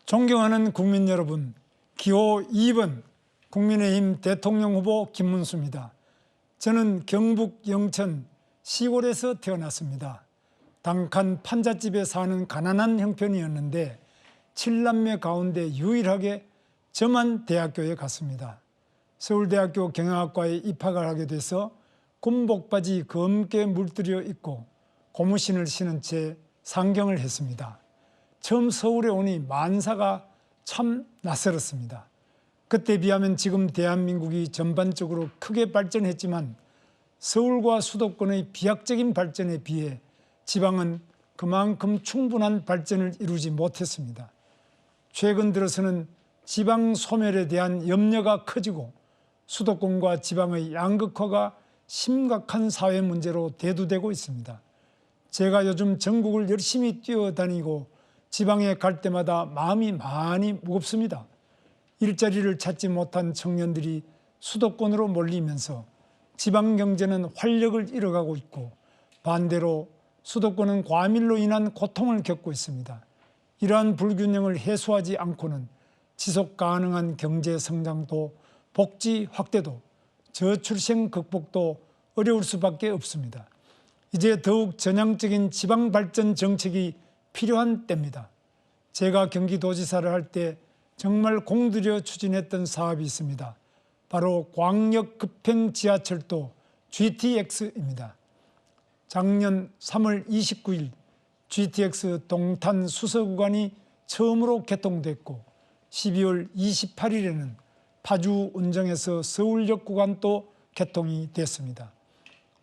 존경하는 국민 여러분, 기호 2번 국민의힘 대통령 후보 김문수입니다. 저는 경북 영천 시골에서 태어났습니다. 단칸 판잣집에 사는 가난한 형편이었는데 7남매 가운데 유일하게 저만 대학교에 갔습니다. 서울대학교 경영학과에 입학을 하게 돼서 군복바지 검게 물들여 입고 고무신을 신은 채 상경을 했습니다. 처음 서울에 오니 만사가 참 낯설었습니다. 그때 비하면 지금 대한민국이 전반적으로 크게 발전했지만 서울과 수도권의 비약적인 발전에 비해 지방은 그만큼 충분한 발전을 이루지 못했습니다. 최근 들어서는 지방 소멸에 대한 염려가 커지고 수도권과 지방의 양극화가 심각한 사회 문제로 대두되고 있습니다. 제가 요즘 전국을 열심히 뛰어다니고 지방에 갈 때마다 마음이 많이 무겁습니다. 일자리를 찾지 못한 청년들이 수도권으로 몰리면서 지방 경제는 활력을 잃어가고 있고 반대로 수도권은 과밀로 인한 고통을 겪고 있습니다. 이러한 불균형을 해소하지 않고는 지속 가능한 경제 성장도 복지 확대도 저출생 극복도 어려울 수밖에 없습니다. 이제 더욱 전향적인 지방 발전 정책이 필요한 때입니다. 제가 경기도지사를 할 때 정말 공들여 추진했던 사업이 있습니다. 바로 광역 급행 지하철도 GTX입니다. 작년 3월 29일 GTX 동탄 수서 구간이 처음으로 개통됐고 12월 28일에는 파주 운정에서 서울역 구간도 개통이 됐습니다.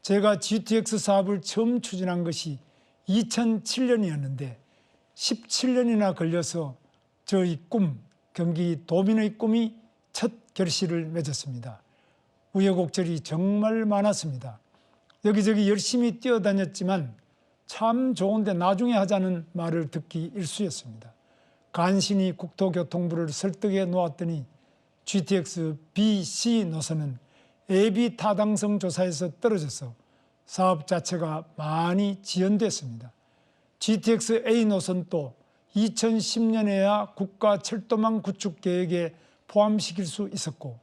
제가 GTX 사업을 처음 추진한 것이 2007년이었는데 17년이나 걸려서 저희 꿈, 경기 도민의 꿈이 첫 결실을 맺었습니다. 우여곡절이 정말 많았습니다. 여기저기 열심히 뛰어다녔지만 참 좋은데 나중에 하자는 말을 듣기 일쑤였습니다. 간신히 국토교통부를 설득해 놓았더니 GTX B, C 노선은 예비 타당성 조사에서 떨어져서 사업 자체가 많이 지연됐습니다. GTX A 노선도 2010년에야 국가철도망 구축 계획에 포함시킬 수 있었고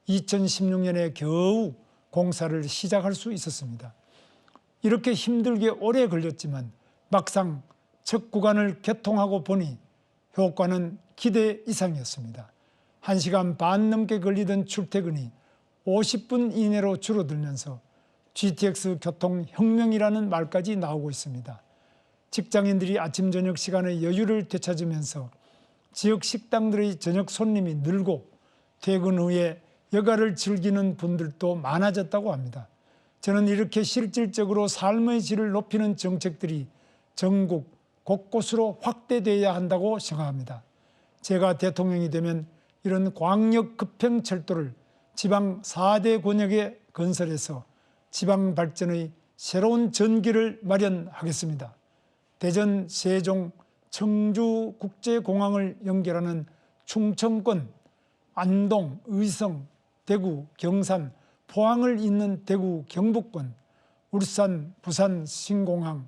2016년에 겨우 공사를 시작할 수 있었습니다. 이렇게 힘들게 오래 걸렸지만 막상 첫 구간을 개통하고 보니 효과는 기대 이상이었습니다. 1시간 반 넘게 걸리던 출퇴근이 50분 이내로 줄어들면서 GTX 교통혁명이라는 말까지 나오고 있습니다. 직장인들이 아침 저녁 시간의 여유를 되찾으면서 지역 식당들의 저녁 손님이 늘고 퇴근 후에 여가를 즐기는 분들도 많아졌다고 합니다. 저는 이렇게 실질적으로 삶의 질을 높이는 정책들이 전국 곳곳으로 확대되어야 한다고 생각합니다. 제가 대통령이 되면 이런 광역 급행철도를 지방 4대 권역에 건설해서 지방 발전의 새로운 전기를 마련하겠습니다. 대전, 세종, 청주 국제공항을 연결하는 충청권, 안동, 의성, 대구, 경산, 포항을 잇는 대구, 경북권, 울산, 부산, 신공항,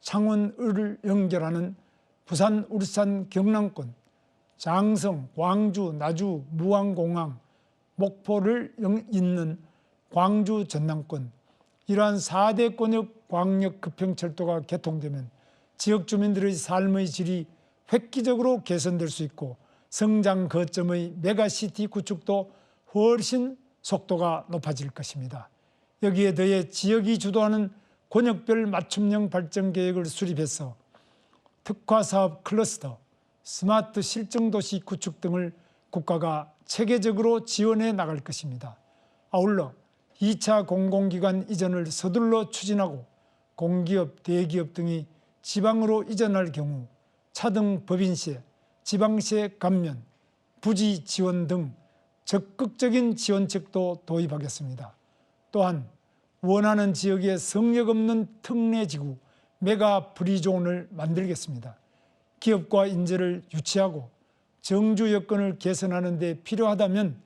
창원을 연결하는 부산, 울산, 경남권, 장성, 광주, 나주, 무안공항, 목포를 잇는 광주, 전남권, 이러한 4대 권역 광역 급행철도가 개통되면 지역 주민들의 삶의 질이 획기적으로 개선될 수 있고 성장 거점의 메가시티 구축도 훨씬 속도가 높아질 것입니다. 여기에 더해 지역이 주도하는 권역별 맞춤형 발전 계획을 수립해서 특화사업 클러스터, 스마트 실증도시 구축 등을 국가가 체계적으로 지원해 나갈 것입니다. 아울러 2차 공공기관 이전을 서둘러 추진하고 공기업, 대기업 등이 지방으로 이전할 경우 차등 법인세, 지방세 감면, 부지 지원 등 적극적인 지원책도 도입하겠습니다. 또한 원하는 지역에 성역 없는 특례지구, 메가 프리존을 만들겠습니다. 기업과 인재를 유치하고 정주 여건을 개선하는 데 필요하다면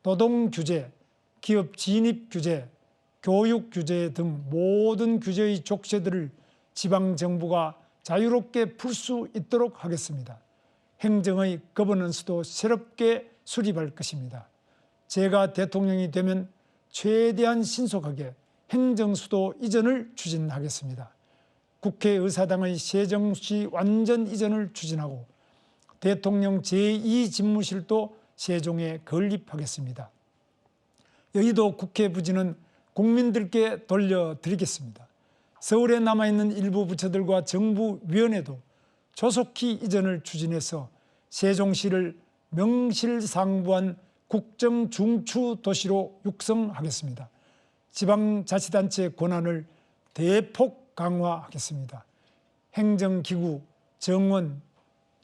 노동 규제, 기업 진입 규제, 교육 규제 등 모든 규제의 족쇄들을 지방정부가 자유롭게 풀 수 있도록 하겠습니다. 행정의 거버넌스도 새롭게 수립할 것입니다. 제가 대통령이 되면 최대한 신속하게 행정수도 이전을 추진하겠습니다. 국회의사당의 세종시 완전 이전을 추진하고 대통령 제2집무실도 세종에 건립하겠습니다. 여의도 국회 부지는 국민들께 돌려드리겠습니다. 서울에 남아있는 일부 부처들과 정부위원회도 조속히 이전을 추진해서 세종시를 명실상부한 국정중추도시로 육성하겠습니다. 지방자치단체 권한을 대폭 강화하겠습니다. 행정기구, 정원,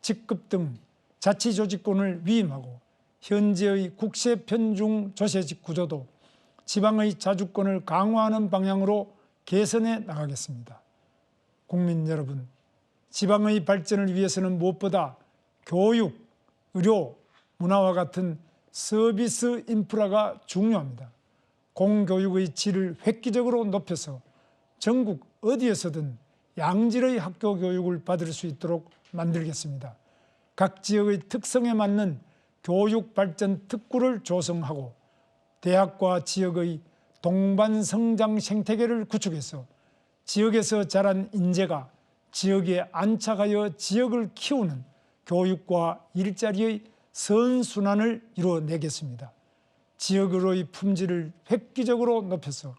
직급 등 자치조직권을 위임하고 현재의 국세편중 조세직 구조도 지방의 자주권을 강화하는 방향으로 개선해 나가겠습니다. 국민 여러분, 지방의 발전을 위해서는 무엇보다 교육, 의료, 문화와 같은 서비스 인프라가 중요합니다. 공교육의 질을 획기적으로 높여서 전국 어디에서든 양질의 학교 교육을 받을 수 있도록 만들겠습니다. 각 지역의 특성에 맞는 교육 발전 특구를 조성하고 대학과 지역의 동반 성장 생태계를 구축해서 지역에서 자란 인재가 지역에 안착하여 지역을 키우는 교육과 일자리의 선순환을 이루어내겠습니다. 지역으로의 품질을 획기적으로 높여서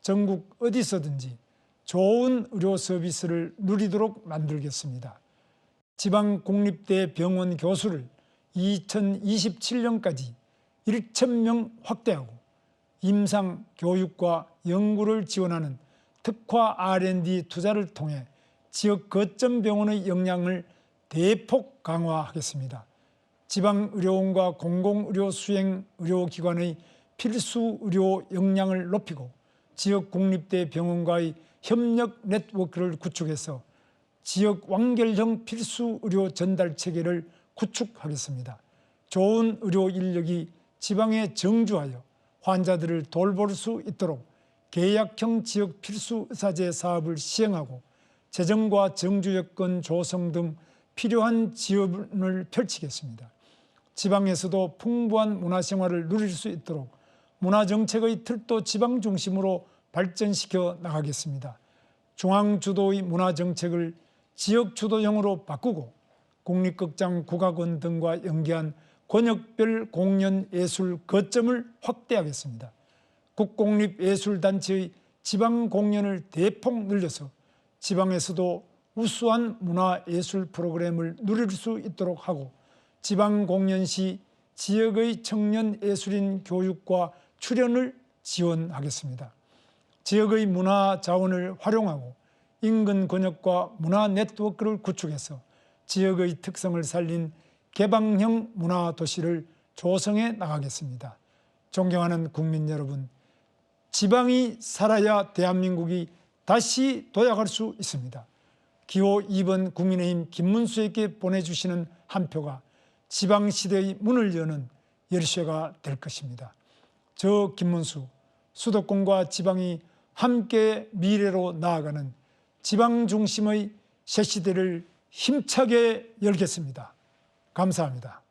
전국 어디서든지 좋은 의료 서비스를 누리도록 만들겠습니다. 지방국립대 병원 교수를 2027년까지 1,000명 확대하고 임상 교육과 연구를 지원하는 특화 R&D 투자를 통해 지역 거점 병원의 역량을 대폭 강화하겠습니다. 지방의료원과 공공의료 수행 의료기관의 필수 의료 역량을 높이고 지역 국립대 병원과의 협력 네트워크를 구축해서 지역 완결형 필수 의료 전달 체계를 구축하겠습니다. 좋은 의료 인력이 지방에 정주하여 환자들을 돌볼 수 있도록 계약형 지역 필수 의사제 사업을 시행하고 재정과 정주 여건 조성 등 필요한 지원을 펼치겠습니다. 지방에서도 풍부한 문화생활을 누릴 수 있도록 문화정책의 틀도 지방 중심으로 발전시켜 나가겠습니다. 중앙주도의 문화정책을 지역주도형으로 바꾸고 국립극장, 국악원 등과 연계한 권역별 공연예술 거점을 확대하겠습니다. 국공립예술단체의 지방공연을 대폭 늘려서 지방에서도 우수한 문화예술 프로그램을 누릴 수 있도록 하고 지방공연 시 지역의 청년예술인 교육과 출연을 지원하겠습니다. 지역의 문화자원을 활용하고 인근 권역과 문화 네트워크를 구축해서 지역의 특성을 살린 개방형 문화도시를 조성해 나가겠습니다. 존경하는 국민 여러분, 지방이 살아야 대한민국이 다시 도약할 수 있습니다. 기호 2번 국민의힘 김문수에게 보내주시는 한 표가 지방시대의 문을 여는 열쇠가 될 것입니다. 저 김문수, 수도권과 지방이 함께 미래로 나아가는 지방 중심의 새 시대를 힘차게 열겠습니다. 감사합니다.